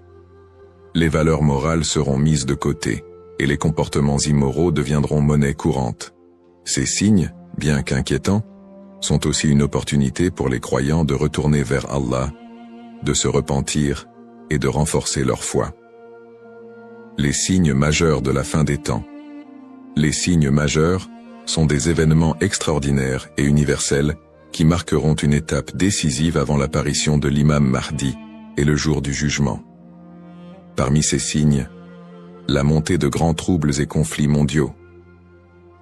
Les valeurs morales seront mises de côté, et les comportements immoraux deviendront monnaie courante. Ces signes, bien qu'inquiétants, sont aussi une opportunité pour les croyants de retourner vers Allah, de se repentir et de renforcer leur foi. Les signes majeurs de la fin des temps. Les signes majeurs sont des événements extraordinaires et universels qui marqueront une étape décisive avant l'apparition de l'imam Mahdi et le jour du jugement. Parmi ces signes, la montée de grands troubles et conflits mondiaux.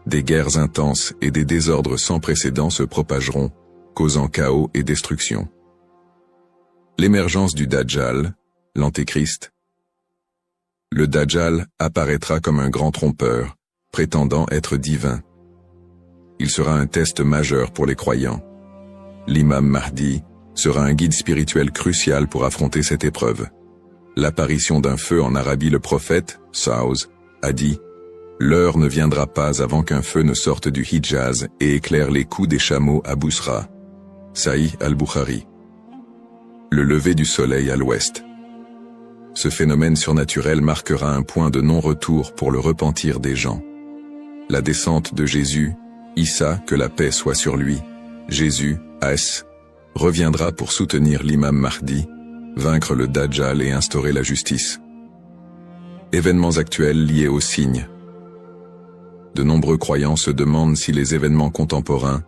Des guerres intenses et des désordres sans précédent se propageront, causant chaos et destruction. L'émergence du Dajjal, l'Antéchrist. Le Dajjal apparaîtra comme un grand trompeur, prétendant être divin. Il sera un test majeur pour les croyants. L'imam Mahdi sera un guide spirituel crucial pour affronter cette épreuve. L'apparition d'un feu en Arabie. Le prophète, sallallahu, a dit « L'heure ne viendra pas avant qu'un feu ne sorte du Hijaz et éclaire les coups des chameaux à Bousra. » Sahih al-Bukhari. Le lever du soleil à l'ouest. Ce phénomène surnaturel marquera un point de non-retour pour le repentir des gens. La descente de Jésus, Issa, que la paix soit sur lui, Jésus, As, reviendra pour soutenir l'imam Mahdi, vaincre le Dajjal et instaurer la justice. Événements actuels liés aux signes. De nombreux croyants se demandent si les événements contemporains,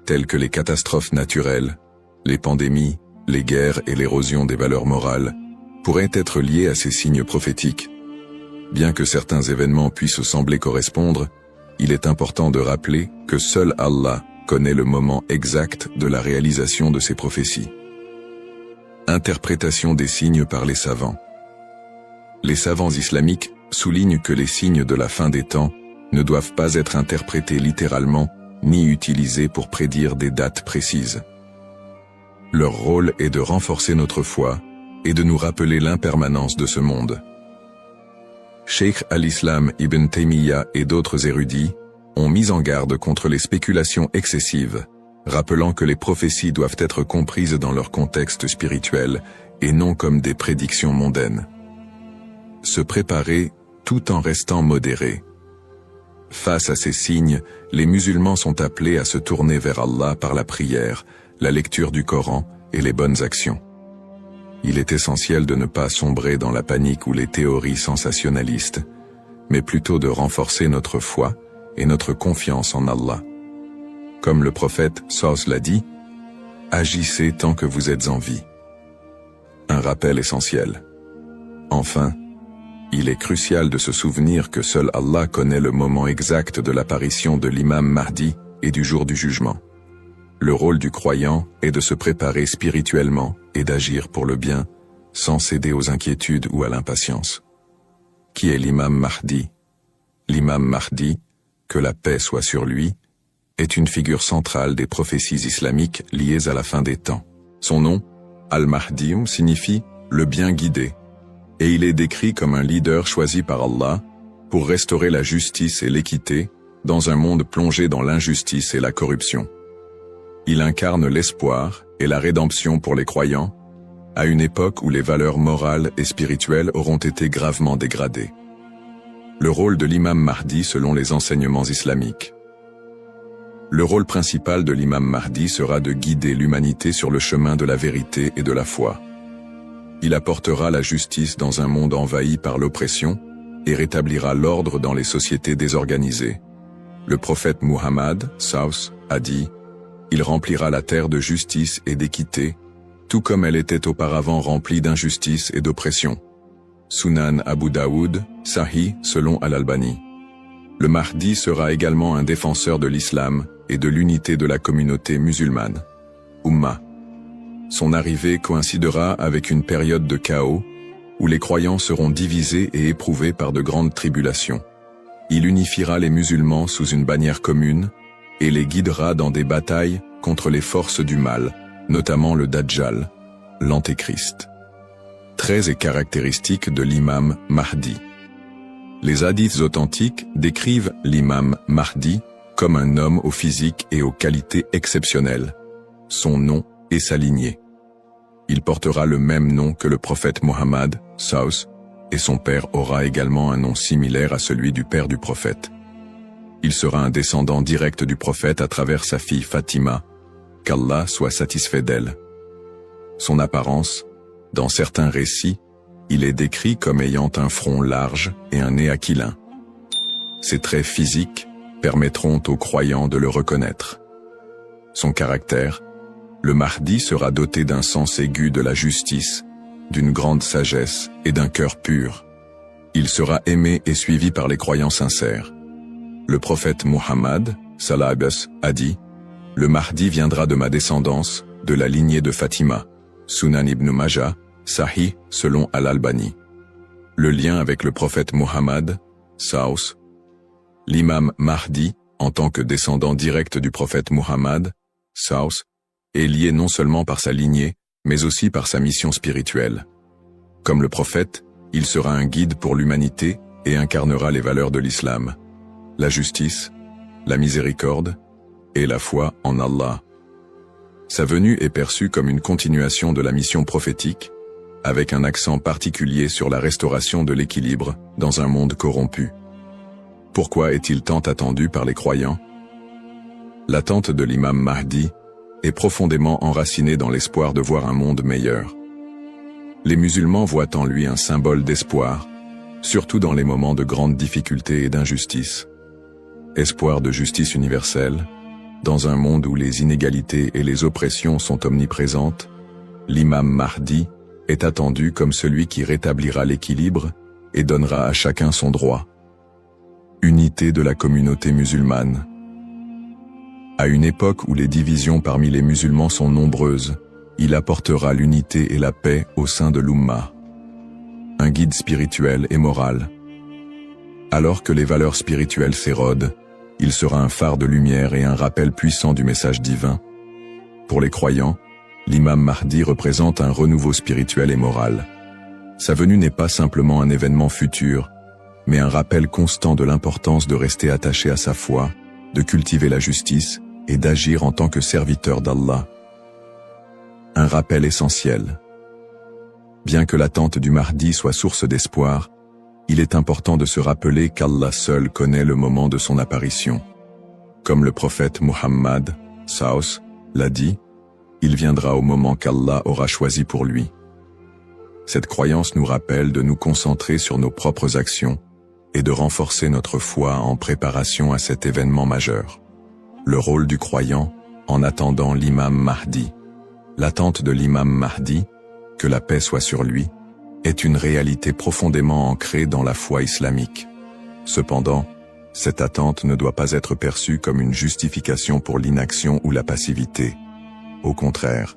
tels que les catastrophes naturelles, les pandémies, les guerres et l'érosion des valeurs morales, pourraient être liés à ces signes prophétiques. Bien que certains événements puissent sembler correspondre, il est important de rappeler que seul Allah connaît le moment exact de la réalisation de ces prophéties. Interprétation des signes par les savants. Les savants islamiques soulignent que les signes de la fin des temps ne doivent pas être interprétés littéralement ni utilisés pour prédire des dates précises. Leur rôle est de renforcer notre foi et de nous rappeler l'impermanence de ce monde. Cheikh al-Islam Ibn Taymiyyah et d'autres érudits ont mis en garde contre les spéculations excessives, rappelant que les prophéties doivent être comprises dans leur contexte spirituel et non comme des prédictions mondaines. Se préparer tout en restant modéré. Face à ces signes, les musulmans sont appelés à se tourner vers Allah par la prière, la lecture du Coran et les bonnes actions. Il est essentiel de ne pas sombrer dans la panique ou les théories sensationnalistes, mais plutôt de renforcer notre foi et notre confiance en Allah. Comme le prophète sallallahu l'a dit, Agissez tant que vous êtes en vie. Un rappel essentiel. Enfin, il est crucial de se souvenir que seul Allah connaît le moment exact de l'apparition de l'imam Mahdi et du jour du jugement. Le rôle du croyant est de se préparer spirituellement et d'agir pour le bien, sans céder aux inquiétudes ou à l'impatience. Qui est l'imam Mahdi? L'imam Mahdi, que la paix soit sur lui, est une figure centrale des prophéties islamiques liées à la fin des temps. Son nom, Al-Mahdi, signifie « le bien guidé », et il est décrit comme un leader choisi par Allah pour restaurer la justice et l'équité dans un monde plongé dans l'injustice et la corruption. Il incarne l'espoir et la rédemption pour les croyants, à une époque où les valeurs morales et spirituelles auront été gravement dégradées. Le rôle de l'imam Mahdi selon les enseignements islamiques. Le rôle principal de l'imam Mahdi sera de guider l'humanité sur le chemin de la vérité et de la foi. Il apportera la justice dans un monde envahi par l'oppression et rétablira l'ordre dans les sociétés désorganisées. Le prophète Muhammad, Saus, a dit « Il remplira la terre de justice et d'équité, tout comme elle était auparavant remplie d'injustice et d'oppression. » Sunan Abu Daoud, Sahih, selon Al-Albani. Le Mahdi sera également un défenseur de l'islam et de l'unité de la communauté musulmane. Ummah. Son arrivée coïncidera avec une période de chaos, où les croyants seront divisés et éprouvés par de grandes tribulations. Il unifiera les musulmans sous une bannière commune, et les guidera dans des batailles contre les forces du mal, notamment le Dajjal, l'Antéchrist. Traits et caractéristiques de l'imam Mahdi. Les hadiths authentiques décrivent l'imam Mahdi comme un homme au physique et aux qualités exceptionnelles, son nom et sa lignée. Il portera le même nom que le prophète Mohammed, Saus, et son père aura également un nom similaire à celui du père du prophète. Il sera un descendant direct du prophète à travers sa fille Fatima, qu'Allah soit satisfait d'elle. Son apparence, dans certains récits, il est décrit comme ayant un front large et un nez aquilin. Ses traits physiques permettront aux croyants de le reconnaître. Son caractère, le Mahdi sera doté d'un sens aigu de la justice, d'une grande sagesse et d'un cœur pur. Il sera aimé et suivi par les croyants sincères. Le prophète Muhammad, sallallahu alayhi wa sallam, a dit « Le Mahdi viendra de ma descendance, de la lignée de Fatima. » Sunan ibn Majah, Sahih, selon Al-Albani. Le lien avec le prophète Muhammad, Saus. L'imam Mahdi, en tant que descendant direct du prophète Muhammad, Saus, est lié non seulement par sa lignée, mais aussi par sa mission spirituelle. Comme le prophète, il sera un guide pour l'humanité et incarnera les valeurs de l'islam, la justice, la miséricorde et la foi en Allah. Sa venue est perçue comme une continuation de la mission prophétique, avec un accent particulier sur la restauration de l'équilibre dans un monde corrompu. Pourquoi est-il tant attendu par les croyants? L'attente de l'imam Mahdi est profondément enracinée dans l'espoir de voir un monde meilleur. Les musulmans voient en lui un symbole d'espoir, surtout dans les moments de grandes difficultés et d'injustice. Espoir de justice universelle, dans un monde où les inégalités et les oppressions sont omniprésentes, l'imam Mahdi est attendu comme celui qui rétablira l'équilibre et donnera à chacun son droit. Unité de la communauté musulmane. À une époque où les divisions parmi les musulmans sont nombreuses, il apportera l'unité et la paix au sein de l'Ummah. Un guide spirituel et moral. Alors que les valeurs spirituelles s'érodent, il sera un phare de lumière et un rappel puissant du message divin. Pour les croyants, l'imam Mahdi représente un renouveau spirituel et moral. Sa venue n'est pas simplement un événement futur, mais un rappel constant de l'importance de rester attaché à sa foi, de cultiver la justice et d'agir en tant que serviteur d'Allah. Un rappel essentiel. Bien que l'attente du Mahdi soit source d'espoir, il est important de se rappeler qu'Allah seul connaît le moment de son apparition. Comme le prophète Muhammad, Saus, l'a dit, il viendra au moment qu'Allah aura choisi pour lui. Cette croyance nous rappelle de nous concentrer sur nos propres actions et de renforcer notre foi en préparation à cet événement majeur. Le rôle du croyant en attendant l'imam Mahdi. L'attente de l'imam Mahdi, que la paix soit sur lui, est une réalité profondément ancrée dans la foi islamique. Cependant, cette attente ne doit pas être perçue comme une justification pour l'inaction ou la passivité. Au contraire,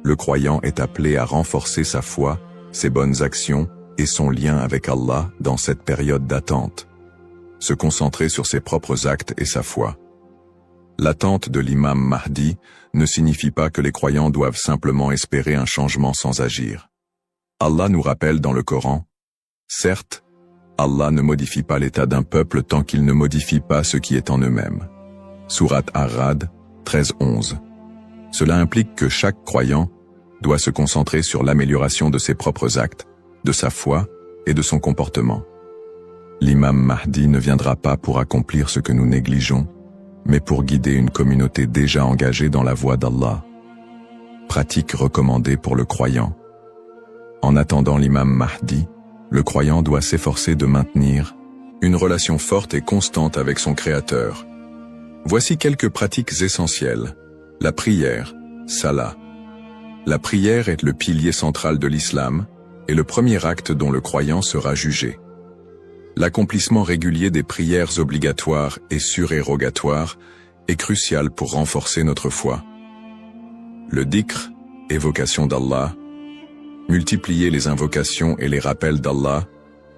le croyant est appelé à renforcer sa foi, ses bonnes actions et son lien avec Allah dans cette période d'attente. Se concentrer sur ses propres actes et sa foi. L'attente de l'imam Mahdi ne signifie pas que les croyants doivent simplement espérer un changement sans agir. Allah nous rappelle dans le Coran, « Certes, Allah ne modifie pas l'état d'un peuple tant qu'il ne modifie pas ce qui est en eux-mêmes. » Sourate Ar-Ra'd 13-11. Cela implique que chaque croyant doit se concentrer sur l'amélioration de ses propres actes, de sa foi et de son comportement. L'imam Mahdi ne viendra pas pour accomplir ce que nous négligeons, mais pour guider une communauté déjà engagée dans la voie d'Allah. Pratique recommandée pour le croyant. En attendant l'imam Mahdi, le croyant doit s'efforcer de maintenir une relation forte et constante avec son Créateur. Voici quelques pratiques essentielles. La prière, salat. La prière est le pilier central de l'islam et le premier acte dont le croyant sera jugé. L'accomplissement régulier des prières obligatoires et surérogatoires est crucial pour renforcer notre foi. Le dhikr, évocation d'Allah, multiplier les invocations et les rappels d'Allah,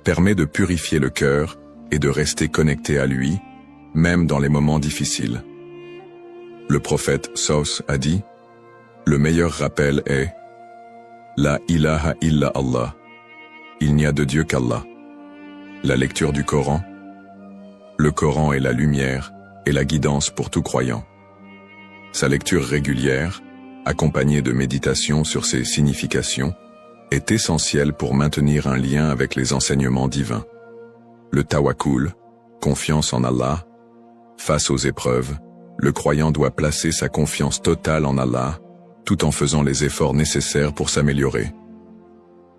permet de purifier le cœur et de rester connecté à lui, même dans les moments difficiles. Le prophète Saus a dit, « Le meilleur rappel est « La ilaha illa Allah » Il n'y a de Dieu qu'Allah. La lecture du Coran. Le Coran est la lumière et la guidance pour tout croyant. Sa lecture régulière, accompagnée de méditation sur ses significations, est essentielle pour maintenir un lien avec les enseignements divins. Le tawakkul, confiance en Allah. Face aux épreuves, le croyant doit placer sa confiance totale en Allah, tout en faisant les efforts nécessaires pour s'améliorer.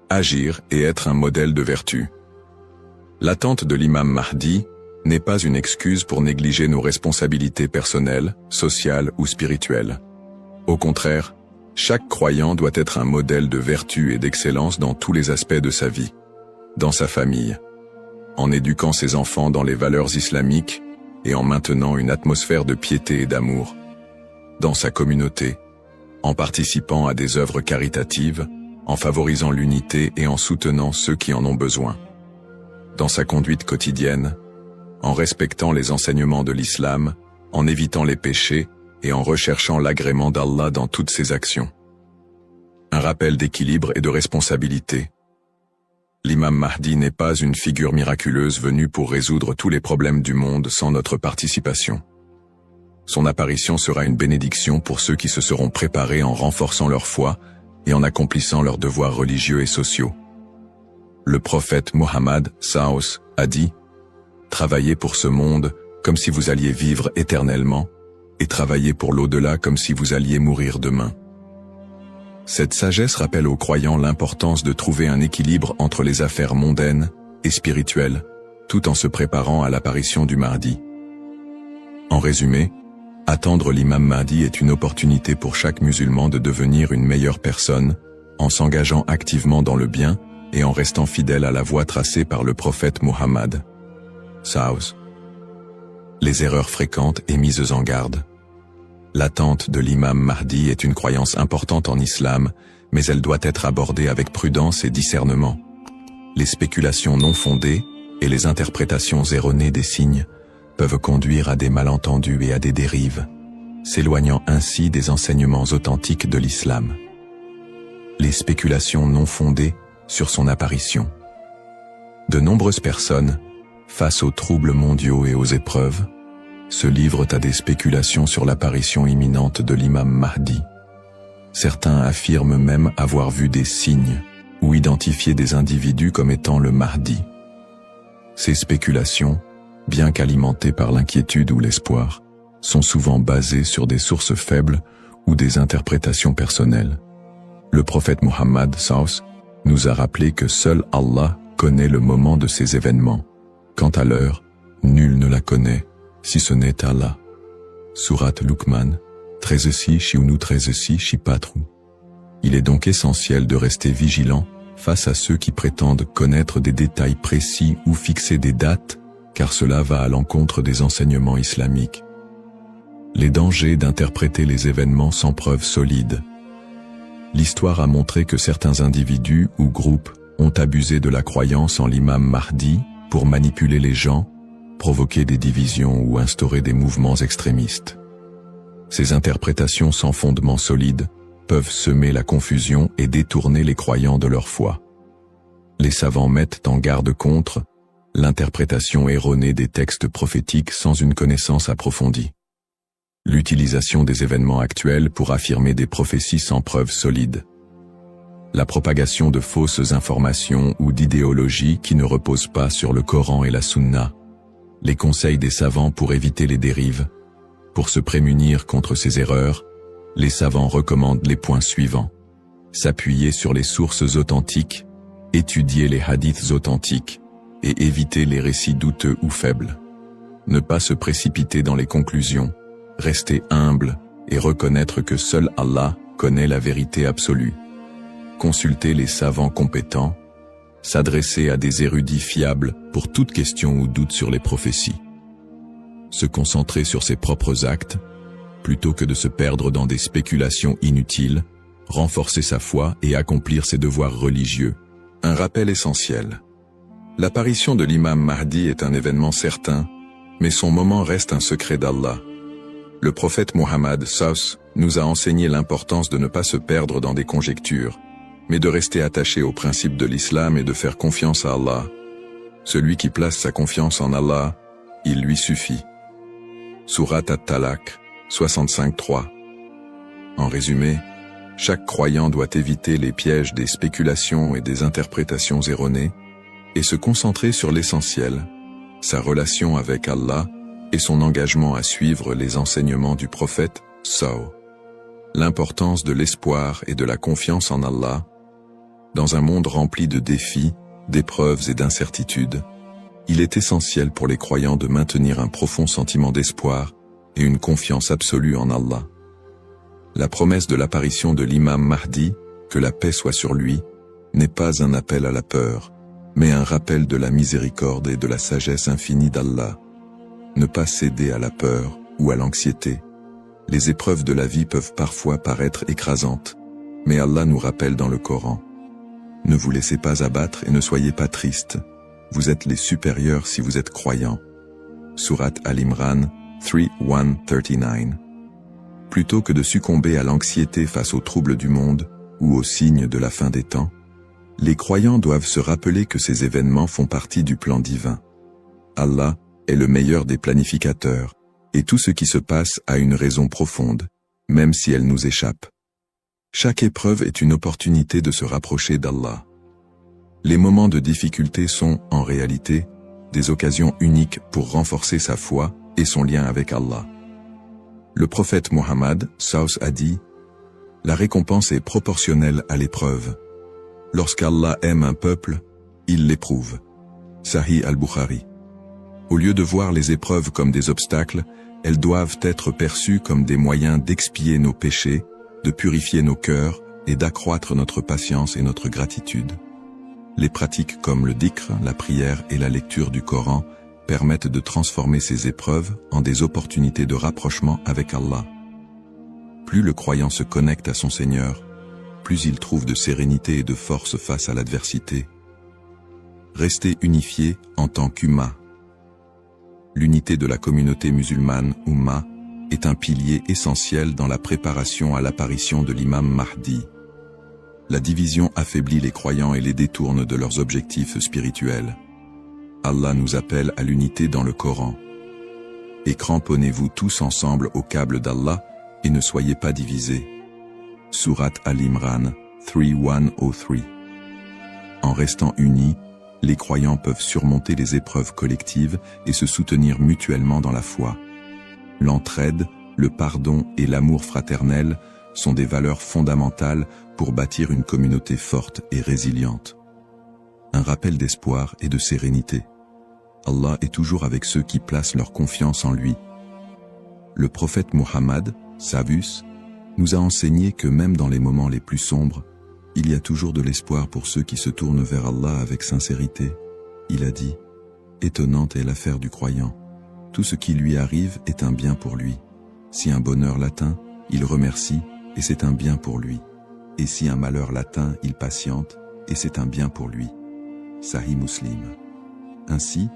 Agir et être un modèle de vertu. L'attente de l'imam Mahdi n'est pas une excuse pour négliger nos responsabilités personnelles, sociales ou spirituelles. Au contraire, chaque croyant doit être un modèle de vertu et d'excellence dans tous les aspects de sa vie. Dans sa famille, en éduquant ses enfants dans les valeurs islamiques et en maintenant une atmosphère de piété et d'amour. Dans sa communauté, en participant à des œuvres caritatives, en favorisant l'unité et en soutenant ceux qui en ont besoin. Dans sa conduite quotidienne, en respectant les enseignements de l'islam, en évitant les péchés et en recherchant l'agrément d'Allah dans toutes ses actions. Un rappel d'équilibre et de responsabilité. L'imam Mahdi n'est pas une figure miraculeuse venue pour résoudre tous les problèmes du monde sans notre participation. Son apparition sera une bénédiction pour ceux qui se seront préparés en renforçant leur foi et en accomplissant leurs devoirs religieux et sociaux. Le prophète Mohammed Saos a dit « Travaillez pour ce monde comme si vous alliez vivre éternellement, et travaillez pour l'au-delà comme si vous alliez mourir demain. » Cette sagesse rappelle aux croyants l'importance de trouver un équilibre entre les affaires mondaines et spirituelles, tout en se préparant à l'apparition du Mahdi. En résumé, attendre l'imam Mahdi est une opportunité pour chaque musulman de devenir une meilleure personne, en s'engageant activement dans le bien et en restant fidèle à la voie tracée par le prophète Mohammed. Saos. Les erreurs fréquentes et mises en garde. L'attente de l'imam Mahdi est une croyance importante en islam, mais elle doit être abordée avec prudence et discernement. Les spéculations non fondées et les interprétations erronées des signes peuvent conduire à des malentendus et à des dérives, s'éloignant ainsi des enseignements authentiques de l'islam. Les spéculations non fondées sur son apparition. De nombreuses personnes, face aux troubles mondiaux et aux épreuves, se livrent à des spéculations sur l'apparition imminente de l'imam Mahdi. Certains affirment même avoir vu des signes ou identifié des individus comme étant le Mahdi. Ces spéculations, bien qu'alimentées par l'inquiétude ou l'espoir, sont souvent basées sur des sources faibles ou des interprétations personnelles. Le prophète Mohammed Saus nous a rappelé que seul Allah connaît le moment de ces événements. Quant à l'heure, nul ne la connaît, si ce n'est Allah. Sourate Luqman, 13 13 4. Il est donc essentiel de rester vigilant face à ceux qui prétendent connaître des détails précis ou fixer des dates, car cela va à l'encontre des enseignements islamiques. Les dangers d'interpréter les événements sans preuves solides. L'histoire a montré que certains individus ou groupes ont abusé de la croyance en l'imam Mahdi pour manipuler les gens, provoquer des divisions ou instaurer des mouvements extrémistes. Ces interprétations sans fondement solide peuvent semer la confusion et détourner les croyants de leur foi. Les savants mettent en garde contre l'interprétation erronée des textes prophétiques sans une connaissance approfondie. L'utilisation des événements actuels pour affirmer des prophéties sans preuves solides. La propagation de fausses informations ou d'idéologies qui ne reposent pas sur le Coran et la Sunna. Les conseils des savants pour éviter les dérives. Pour se prémunir contre ces erreurs, les savants recommandent les points suivants. S'appuyer sur les sources authentiques, étudier les hadiths authentiques, et éviter les récits douteux ou faibles. Ne pas se précipiter dans les conclusions, rester humble et reconnaître que seul Allah connaît la vérité absolue. Consulter les savants compétents, s'adresser à des érudits fiables pour toute question ou doute sur les prophéties. Se concentrer sur ses propres actes, plutôt que de se perdre dans des spéculations inutiles, renforcer sa foi et accomplir ses devoirs religieux. Un rappel essentiel. L'apparition de l'imam Mahdi est un événement certain, mais son moment reste un secret d'Allah. Le prophète Mohammed SAW nous a enseigné l'importance de ne pas se perdre dans des conjectures, mais de rester attaché aux principes de l'islam et de faire confiance à Allah. Celui qui place sa confiance en Allah, il lui suffit. Sourate At-Talaq, 65-3. En résumé, chaque croyant doit éviter les pièges des spéculations et des interprétations erronées, et se concentrer sur l'essentiel, sa relation avec Allah et son engagement à suivre les enseignements du prophète SAW. L'importance de l'espoir et de la confiance en Allah. Dans un monde rempli de défis, d'épreuves et d'incertitudes, il est essentiel pour les croyants de maintenir un profond sentiment d'espoir et une confiance absolue en Allah. La promesse de l'apparition de l'imam Mahdi, que la paix soit sur lui, n'est pas un appel à la peur, mais un rappel de la miséricorde et de la sagesse infinie d'Allah. Ne pas céder à la peur ou à l'anxiété. Les épreuves de la vie peuvent parfois paraître écrasantes, mais Allah nous rappelle dans le Coran. Ne vous laissez pas abattre et ne soyez pas tristes. Vous êtes les supérieurs si vous êtes croyants. Sourate Al-Imran 3:1-39. Plutôt que de succomber à l'anxiété face aux troubles du monde ou aux signes de la fin des temps, les croyants doivent se rappeler que ces événements font partie du plan divin. Allah est le meilleur des planificateurs, et tout ce qui se passe a une raison profonde, même si elle nous échappe. Chaque épreuve est une opportunité de se rapprocher d'Allah. Les moments de difficulté sont, en réalité, des occasions uniques pour renforcer sa foi et son lien avec Allah. Le prophète Mohammed SAW a dit « La récompense est proportionnelle à l'épreuve. Lorsqu'Allah aime un peuple, il l'éprouve. » Sahih al-Bukhari. Au lieu de voir les épreuves comme des obstacles, elles doivent être perçues comme des moyens d'expier nos péchés, de purifier nos cœurs et d'accroître notre patience et notre gratitude. Les pratiques comme le dhikr, la prière et la lecture du Coran permettent de transformer ces épreuves en des opportunités de rapprochement avec Allah. Plus le croyant se connecte à son Seigneur, plus il trouve de sérénité et de force face à l'adversité. Rester unifié en tant qu'Umma. L'unité de la communauté musulmane, Umma, est un pilier essentiel dans la préparation à l'apparition de l'imam Mahdi. La division affaiblit les croyants et les détourne de leurs objectifs spirituels. Allah nous appelle à l'unité dans le Coran. Et cramponnez-vous tous ensemble au câble d'Allah et ne soyez pas divisés. Sourate Al-Imran 3:1-3. En restant unis, les croyants peuvent surmonter les épreuves collectives et se soutenir mutuellement dans la foi. L'entraide, le pardon et l'amour fraternel sont des valeurs fondamentales pour bâtir une communauté forte et résiliente. Un rappel d'espoir et de sérénité. Allah est toujours avec ceux qui placent leur confiance en lui. Le prophète Muhammad, Savus, nous a enseigné que même dans les moments les plus sombres, il y a toujours de l'espoir pour ceux qui se tournent vers Allah avec sincérité. Il a dit, « Étonnante est l'affaire du croyant. Tout ce qui lui arrive est un bien pour lui. Si un bonheur l'atteint, il remercie, et c'est un bien pour lui. Et si un malheur l'atteint, il patiente, et c'est un bien pour lui. » Sahih Muslim. Ainsi,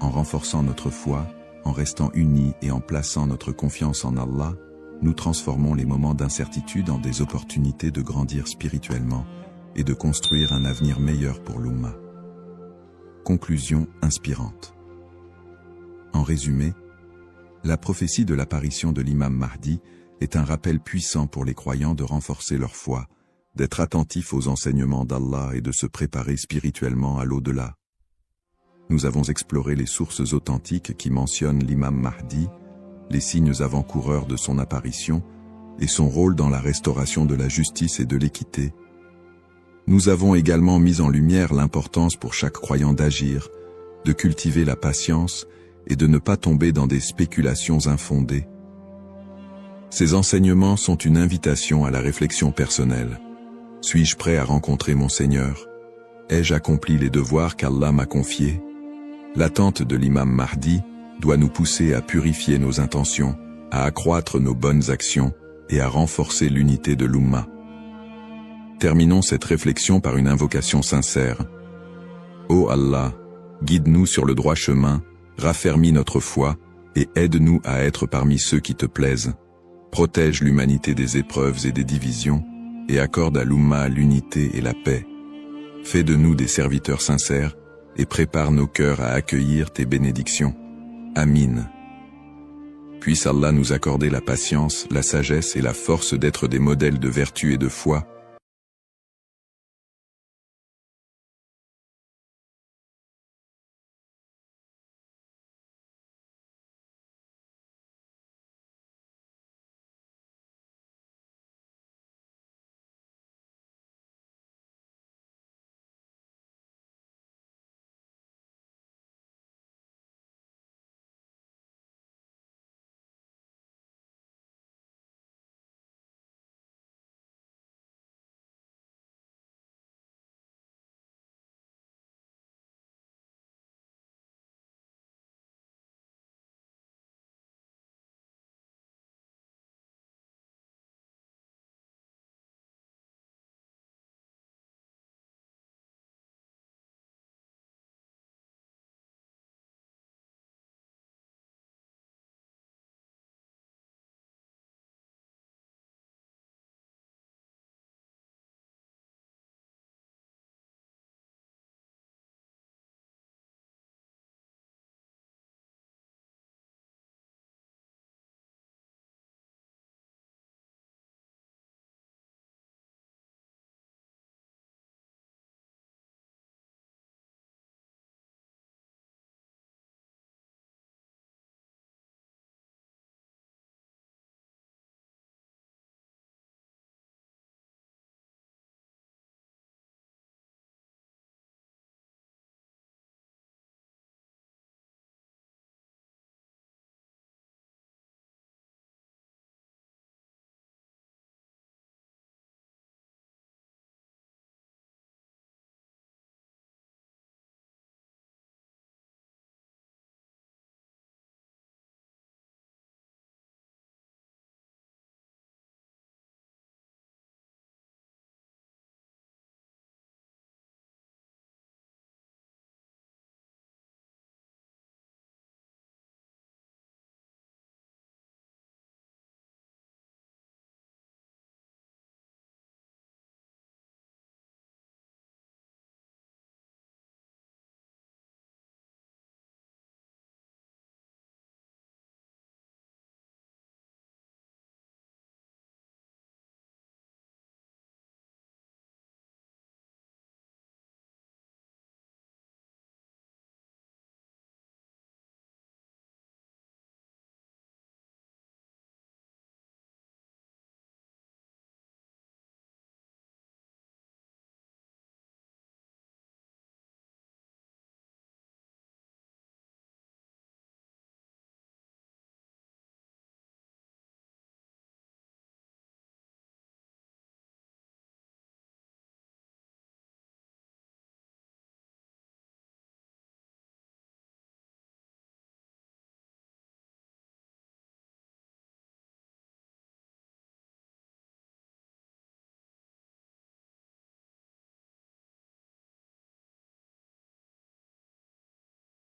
en renforçant notre foi, en restant unis et en plaçant notre confiance en Allah, nous transformons les moments d'incertitude en des opportunités de grandir spirituellement et de construire un avenir meilleur pour l'Ummah. Conclusion inspirante. En résumé, la prophétie de l'apparition de l'imam Mahdi est un rappel puissant pour les croyants de renforcer leur foi, d'être attentifs aux enseignements d'Allah et de se préparer spirituellement à l'au-delà. Nous avons exploré les sources authentiques qui mentionnent l'imam Mahdi, les signes avant-coureurs de son apparition et son rôle dans la restauration de la justice et de l'équité. Nous avons également mis en lumière l'importance pour chaque croyant d'agir, de cultiver la patience et de ne pas tomber dans des spéculations infondées. Ces enseignements sont une invitation à la réflexion personnelle. Suis-je prêt à rencontrer mon Seigneur? Ai-je accompli les devoirs qu'Allah m'a confiés? L'attente de l'imam Mahdi doit nous pousser à purifier nos intentions, à accroître nos bonnes actions et à renforcer l'unité de l'Ummah. Terminons cette réflexion par une invocation sincère. Ô Allah, guide-nous sur le droit chemin, raffermis notre foi et aide-nous à être parmi ceux qui te plaisent. Protège l'humanité des épreuves et des divisions et accorde à l'Ummah l'unité et la paix. Fais de nous des serviteurs sincères et prépare nos cœurs à accueillir tes bénédictions. Amin. Puisse Allah nous accorder la patience, la sagesse et la force d'être des modèles de vertu et de foi,